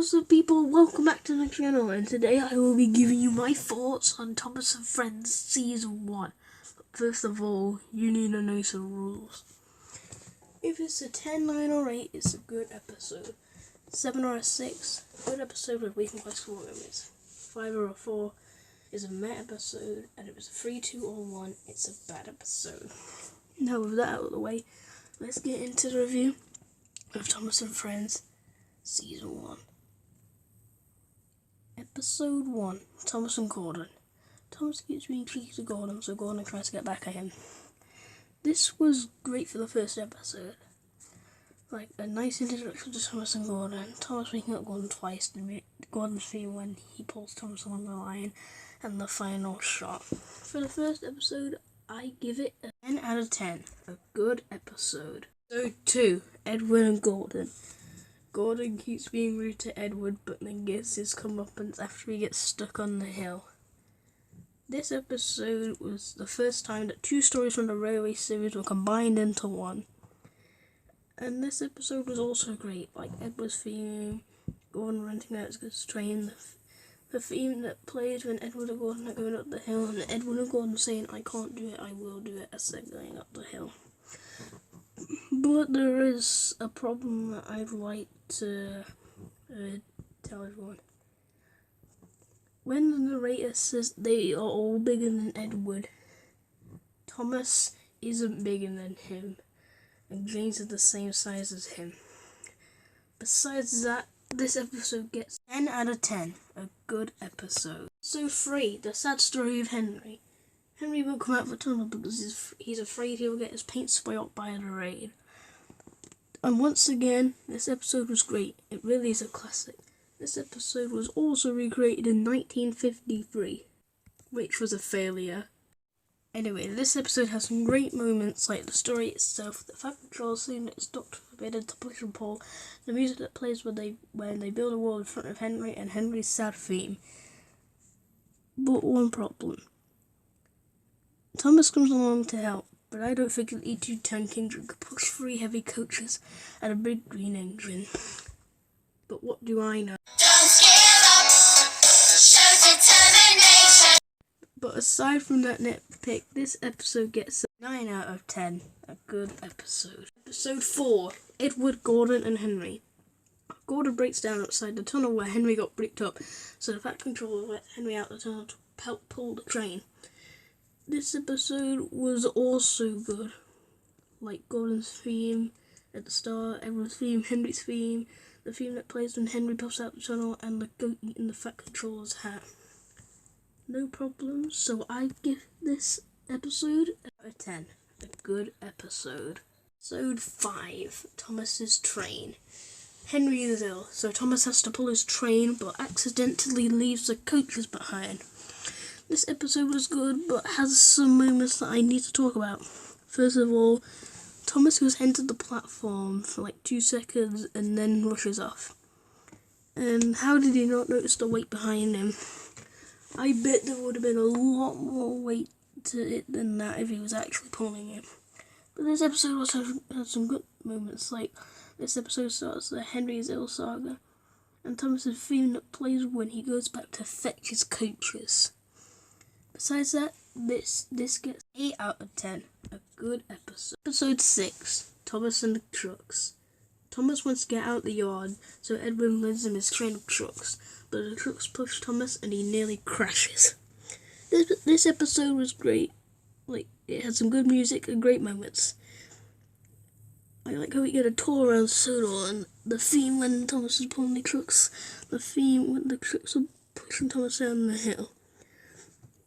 What's up, people? Welcome back to the channel, and today I will be giving you my thoughts on Thomas and Friends Season 1. But first of all, you need to know some rules. If it's a 10, 9 or 8, it's a good episode. 7 or a 6, good episode with weekly plus 4 minutes. 5 or a 4 is a meh episode, and if it's a 3, 2 or 1, it's a bad episode. Now with that out of the way, let's get into the review of Thomas and Friends Season 1. Episode 1, Thomas and Gordon. Thomas keeps being cheeky to Gordon, so Gordon tries to get back at him. This was great for the first episode. Like, a nice introduction to Thomas and Gordon. Thomas waking up Gordon twice, Gordon's theme when he pulls Thomas along the line, and the final shot. For the first episode, I give it a 10 out of 10. A good episode. Episode 2, Edward and Gordon. Gordon keeps being rude to Edward, but then gets his comeuppance after he gets stuck on the hill. This episode was the first time that 2 stories from the Railway series were combined into one. And this episode was also great, like Edward's theme, Gordon renting out his train, the theme that plays when Edward and Gordon are going up the hill, and Edward and Gordon saying, "I can't do it, I will do it," as they're going up the hill. But there is a problem that I'd like to tell everyone. When the narrator says they are all bigger than Edward, Thomas isn't bigger than him, and James is the same size as him. Besides that, this episode gets 10 out of 10, a good episode. So 3, the sad story of Henry. Henry won't come out of the tunnel because he's afraid he'll get his paint spoiled by the rain. And once again, this episode was great. It really is a classic. This episode was also recreated in 1953, which was a failure. Anyway, this episode has some great moments, like the story itself, the fact control scene that's Dr. Forbidden to push and pull, the music that plays when they build a wall in front of Henry, and Henry's sad theme. But one problem. Thomas comes along to help, but I don't think an E210 Kingdom could push 3 heavy coaches and a big green engine. But what do I know? Don't give up, show determination. But aside from that nitpick, this episode gets a 9 out of 10. A good episode. Episode 4, Edward, Gordon and Henry. Gordon breaks down outside the tunnel where Henry got bricked up, so the Fat Controller let Henry out the tunnel to help pull the train. This episode was also good, like Gordon's theme at the start, Edward's theme, Henry's theme, the theme that plays when Henry pops out the tunnel, and the goat eating the Fat Controller's hat. No problems, so I give this episode out of 10. A good episode. Episode 5, Thomas's train. Henry is ill, so Thomas has to pull his train, but accidentally leaves the coaches behind. This episode was good, but has some moments that I need to talk about. First of all, Thomas goes entered the platform for like 2 seconds and then rushes off. And how did he not notice the weight behind him? I bet there would have been a lot more weight to it than that if he was actually pulling it. But this episode also had some good moments, like this episode starts the Henry's ill saga, and Thomas's theme that plays when he goes back to fetch his coaches. Besides that, this gets 8 out of 10. A good episode. Episode 6, Thomas and the Trucks. Thomas wants to get out the yard, so Edward lends him his train of trucks, but the trucks push Thomas and he nearly crashes. This episode was great. Like, it had some good music and great moments. I like how we get a tour around Sodor, and the theme when Thomas is pulling the trucks, the theme when the trucks are pushing Thomas down the hill.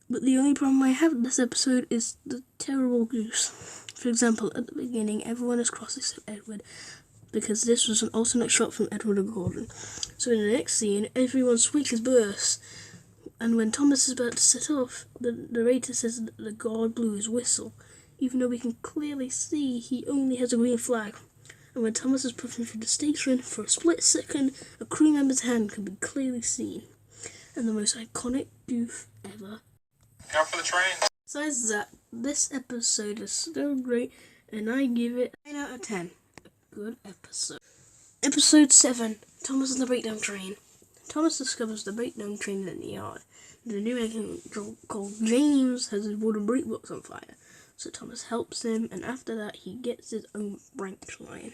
But the only problem I have with this episode is the terrible goose. For example, at the beginning, everyone is cross except Edward, because this was an alternate shot from Edward and Gordon. So in the next scene, everyone switches bursts, and when Thomas is about to set off, the narrator says that the guard blew his whistle, even though we can clearly see he only has a green flag. And when Thomas is pushing through the station, for a split second, a crew member's hand can be clearly seen. And the most iconic goof ever. Go for the train. Besides that, this episode is still great, and I give it 9 out of 10. A good episode. Episode 7, Thomas and the Breakdown Train. Thomas discovers the breakdown train in the yard. The new mechanic called James has his wooden brake box on fire, so Thomas helps him, and after that he gets his own branch line.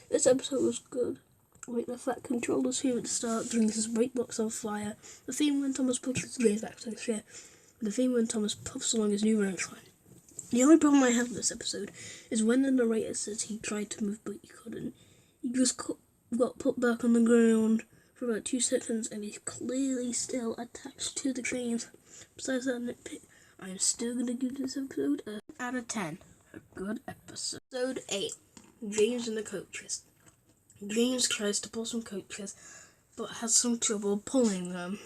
This episode was good. Like the fat controller's theme at the start brings his brake box on fire, the theme when Thomas pushes James back to the chair, the theme when Thomas puffs along his new branch line. The only problem I have with this episode is when the narrator says he tried to move but he couldn't. He just got put back on the ground for about 2 seconds and he's clearly still attached to the trains. Besides that nitpick, I am still going to give this episode a 10 out of 10. A good episode. Episode 8. James and the coaches. James tries to pull some coaches but has some trouble pulling them.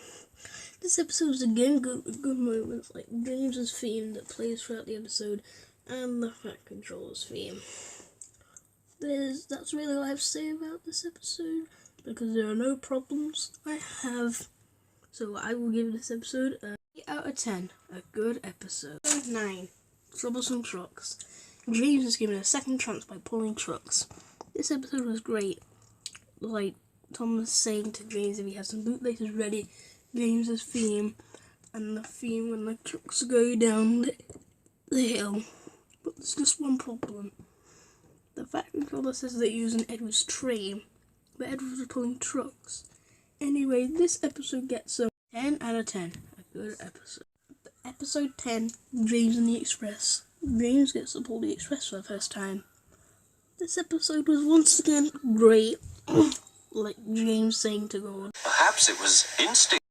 This episode is again good moments like James's theme that plays throughout the episode and the Fat Controller's theme. That's really all I have to say about this episode because there are no problems I have. So I will give this episode a 8 out of 10. A good episode. Episode 9. Troublesome Trucks. James is given a second chance by pulling trucks. This episode was great. Like Thomas saying to James if he has some bootlaces ready, James's theme, and the theme when the trucks go down the hill. But there's just one problem. The Fat Controller says they're using Edward's train, but Edward was pulling trucks. Anyway, this episode gets a 10 out of 10. A good episode. Episode 10, James and the Express. James gets to pull the Express for the first time. This episode was once again great. Like James saying to God. Perhaps it was instinct.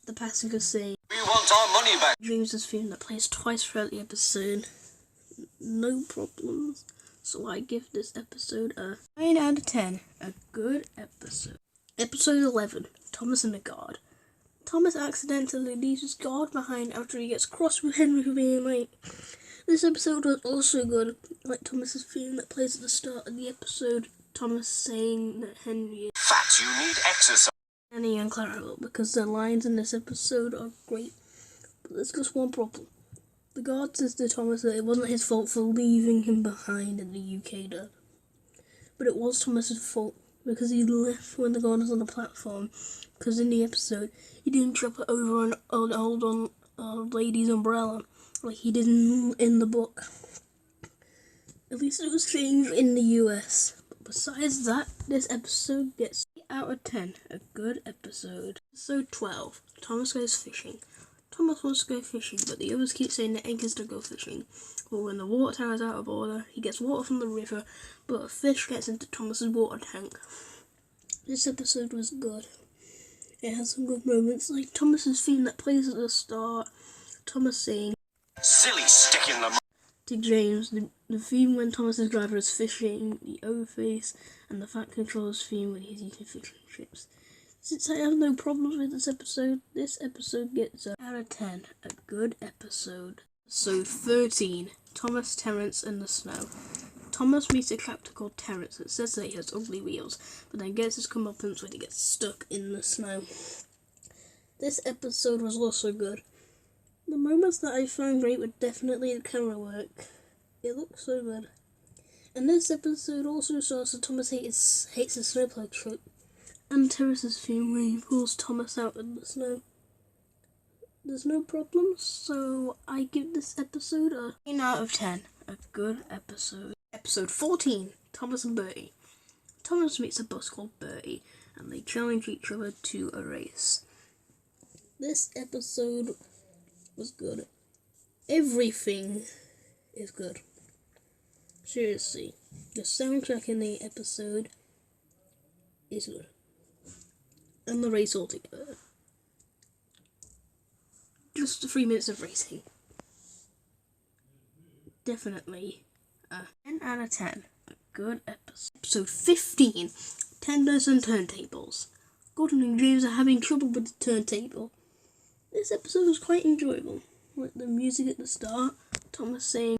The passengers say, "We want our money back." James's theme that plays twice throughout the episode. No problems. So I give this episode a 9 out of 10. A good episode. Episode 11. Thomas and the Guard. Thomas accidentally leaves his guard behind after he gets cross with Henry for being late. This episode was also good, like Thomas's theme that plays at the start of the episode. Thomas saying that Henry is Fat, you need exercise. funny and clarable because the lines in this episode are great. But there's just one problem. The guard says to Thomas that it wasn't his fault for leaving him behind in the UK dub. But it was Thomas's fault because he left when the guard was on the platform. Because in the episode, he didn't drop it over an old lady's umbrella like he did in the book. At least it was changed in the US. But besides that, this episode gets 8 out of 10. A good episode. Episode 12. Thomas goes fishing. Thomas wants to go fishing, but the others keep saying that Egg is to go fishing. But when the water tower is out of order, he gets water from the river, but a fish gets into Thomas's water tank. This episode was good. It has some good moments, like Thomas's theme that plays at the start. Thomas saying, "Silly stick in the mud." To James, the theme when Thomas's driver is fishing, the O-face, and the Fat Controller's theme when he's eating fishing chips. Since I have no problems with this episode gets a out of 10. A good episode. Episode 13. Thomas, Terence, and the Snow. Thomas meets a character called Terence that says that he has ugly wheels, but then gets his comeuppance when he gets stuck in the snow. This episode was also good. The moments that I found great were definitely the camera work. It looks so good. And this episode also shows that Thomas hates his snowplow truck. And Terence's theme when he pulls Thomas out in the snow. There's no problems, so I give this episode a 9 out of 10. A good episode. Episode 14. Thomas and Bertie. Thomas meets a bus called Bertie, and they challenge each other to a race. This episode was good. Everything is good. Seriously. The soundtrack in the episode is good. And the race altogether. Just 3 minutes of racing. Definitely a 10 out of 10. A good episode. Episode 15. Tenders and Turntables. Gordon and James are having trouble with the turntable. This episode was quite enjoyable. Like the music at the start, Thomas saying,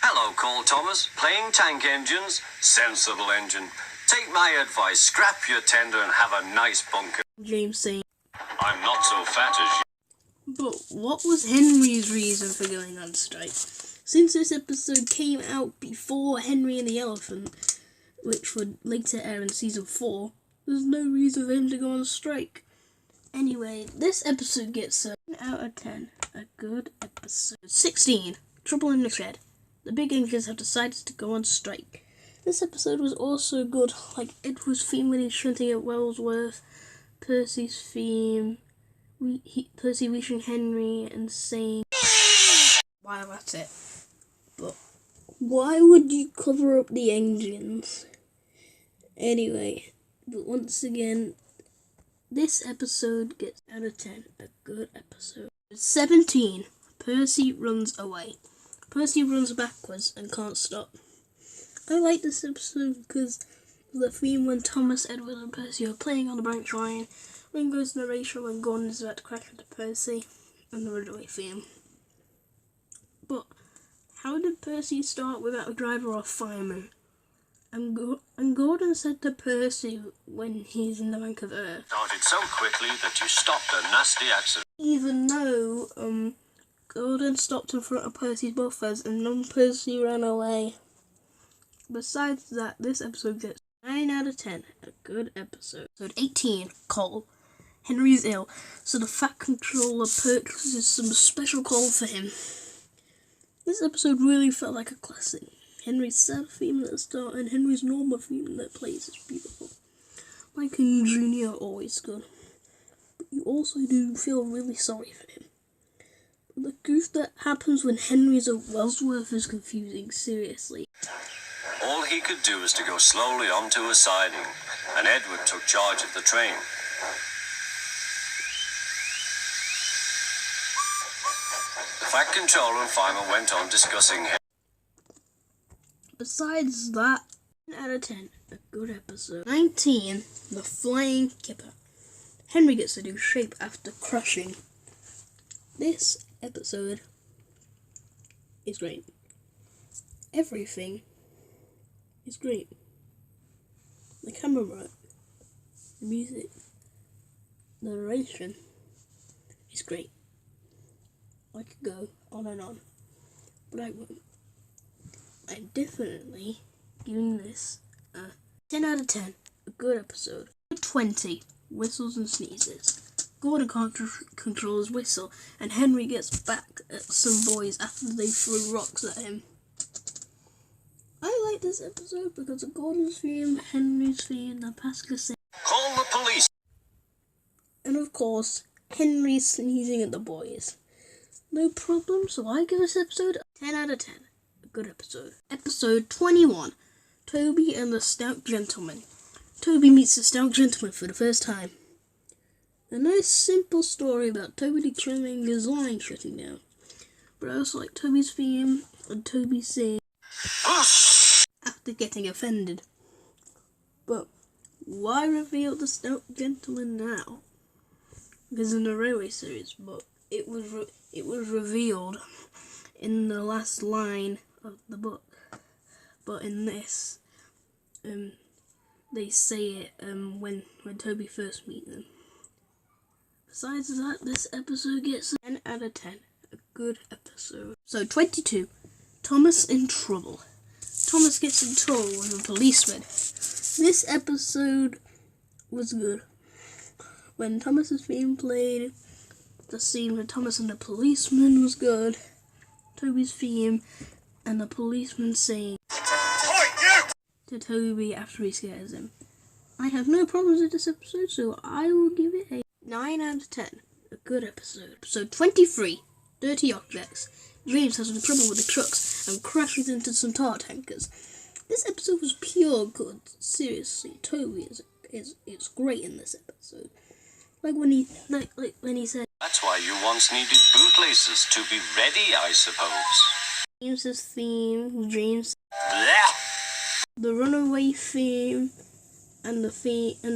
Hello, Cole Thomas. Playing tank engines? Sensible engine. Take my advice. Scrap your tender and have a nice bunker. James saying, I'm not so fat as you. but what was Henry's reason for going on strike? Since this episode came out before Henry and the Elephant, which would later air in season 4, There's no reason for him to go on strike. Anyway, this episode gets a 10 out of 10. A good episode. 16. Trouble in the Shed. The big engines have decided to go on strike. This episode was also good, like Edward's theme when he's shunting at Wellsworth, Percy's theme, Percy reaching Henry and saying, wow, that's it. But why would you cover up the engines? Anyway, but once again, this episode gets out of 10. A good episode. 17. Percy runs away. Percy runs backwards and can't stop. I like this episode because the theme when Thomas, Edward and Percy are playing on the branch line, Ringo's narration when Gordon is about to crash into Percy, and the runaway theme. But how did Percy start without a driver or fireman? And Gordon said to Percy when he's in the bank of Earth, Started so quickly that you stopped a nasty accident. even though Gordon stopped in front of Percy's buffers and then Percy ran away. Besides that, this episode gets 9 out of 10. A good episode. Episode 18, Coal. Henry's ill, so the Fat Controller purchases some special coal for him. This episode really felt like a classic. Henry's sad theme at the start and Henry's normal theme that plays is beautiful. Mike and Junior are always good. But you also do feel really sorry for him. But the goof that happens when Henry's at Wellsworth is confusing, seriously. All he could do was to go slowly onto a siding, and Edward took charge of the train. The Fat Controller and fireman went on discussing him. Besides that, 10 out of 10, a good episode. 19, The Flying Kipper. Henry gets a new shape after crashing. This episode is great. Everything is great. The camera work, the music, the narration is great. I could go on and on, but I won't. I'm definitely giving this a 10 out of 10. A good episode. 20. Whistles and sneezes. Gordon can't control his whistle, and Henry gets back at some boys after they throw rocks at him. I like this episode because of Gordon's theme, Henry's theme, the Pascal saying, Call the police! and of course, Henry sneezing at the boys. No problem, so I give this episode a 10 out of 10. A good episode. Episode 21. Toby and the Stout Gentleman. Toby meets the Stout Gentleman for the first time. A nice simple story about Toby determining his line shutting down. But I also like Toby's theme and Toby saying after getting offended. But why reveal the Stout Gentleman now? Because in the Railway series, but it was revealed in the last line of the book. But in this, they say it when Toby first meets them. Besides that, this episode gets a 10 out of 10. A good episode. So 22. Thomas in trouble. Thomas gets in trouble with a policeman. This episode was good. When Thomas is being played, the scene with Thomas and the policeman was good. Toby's theme and the policeman saying to Toby after he scares him. I have no problems with this episode, so I will give it a 9 out of 10. A good episode. Episode 23. Dirty Objects. James has some trouble with the trucks and crashes into some tar tankers. This episode was pure good. Seriously, Toby is great in this episode. Like when he said, That's why you once needed bootlaces to be ready, I suppose. James's theme, James, Blech! the runaway theme, and the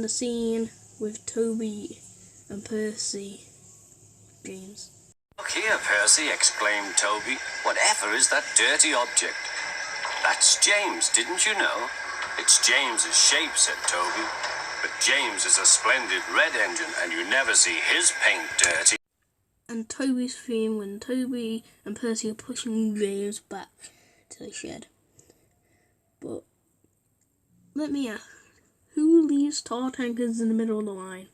scene with Toby and Percy. James. Look here, Percy, exclaimed Toby. Whatever is that dirty object? That's James, didn't you know? It's James's shape, said Toby. But James is a splendid red engine, and you never see his paint dirty. And Toby's theme when Toby and Percy are pushing James back to the shed. But let me ask, Who leaves tar tankers in the middle of the line?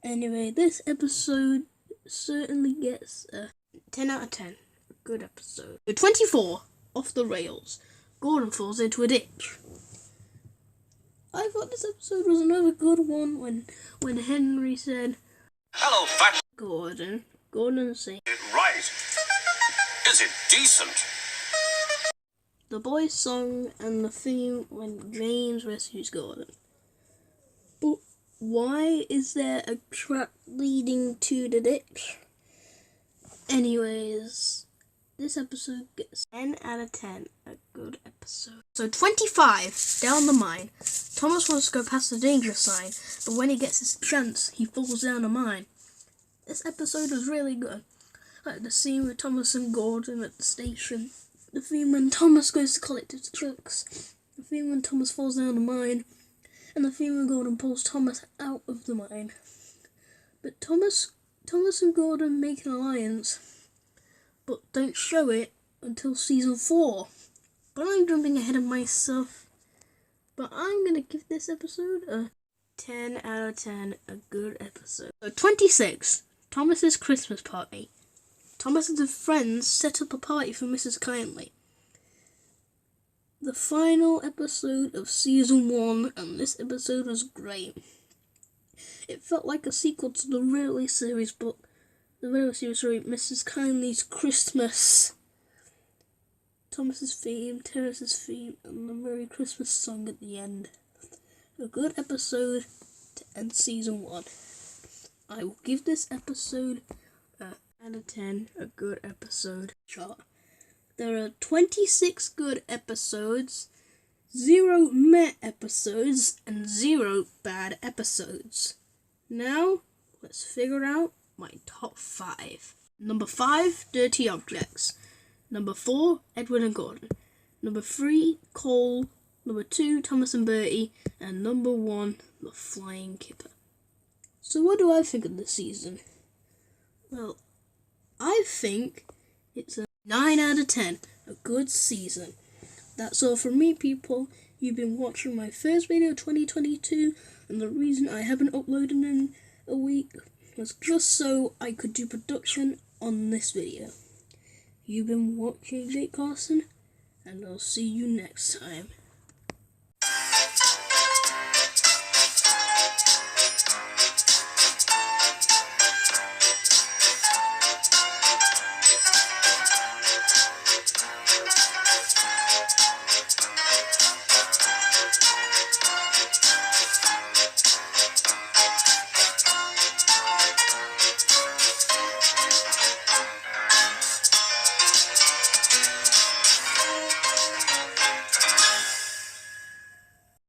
Anyway, this episode certainly gets a 10 out of 10. A good episode. 24, off the rails. Gordon falls into a ditch. I thought this episode was another good one when Henry said, Hello, fat. Gordon saying, It right. Is it decent? the boys' song and the theme when James rescues Gordon. But why is there a track leading to the ditch? Anyways, this episode gets 10 out of 10. A good episode. So 25, down the mine. Thomas wants to go past the danger sign, but when he gets his chance, he falls down the mine. This episode was really good. Like the scene with Thomas and Gordon at the station. The theme when Thomas goes to collect his trucks. The theme when Thomas falls down the mine. And the theme when Gordon pulls Thomas out of the mine. But Thomas and Gordon make an alliance, but don't show it until season 4. But I'm jumping ahead of myself. But I'm going to give this episode a 10 out of 10, a good episode. So 26, Thomas's Christmas party. Thomas and his friends set up a party for Mrs. Kindly. The final episode of season 1, and this episode was great. It felt like a sequel to the Railway series book. The Railway series, sorry, Mrs. Kindly's Christmas. Thomas's theme, Terence's theme, and the Merry Christmas song at the end. A good episode to end season 1. I will give this episode a out of 10, a good episode chart. There are 26 good episodes, 0 meh episodes, and 0 bad episodes. Now, let's figure out my top 5. Number 5, Dirty Objects. Number 4, Edward and Gordon. Number 3, Cole. Number 2, Thomas and Bertie. And number 1, The Flying Kipper. So what do I think of this season? Well, I think it's a 9 out of 10, a good season. That's all from me, people. You've been watching my first video of 2022, and the reason I haven't uploaded in a week was just so I could do production on this video. You've been watching Jake Carson, and I'll see you next time.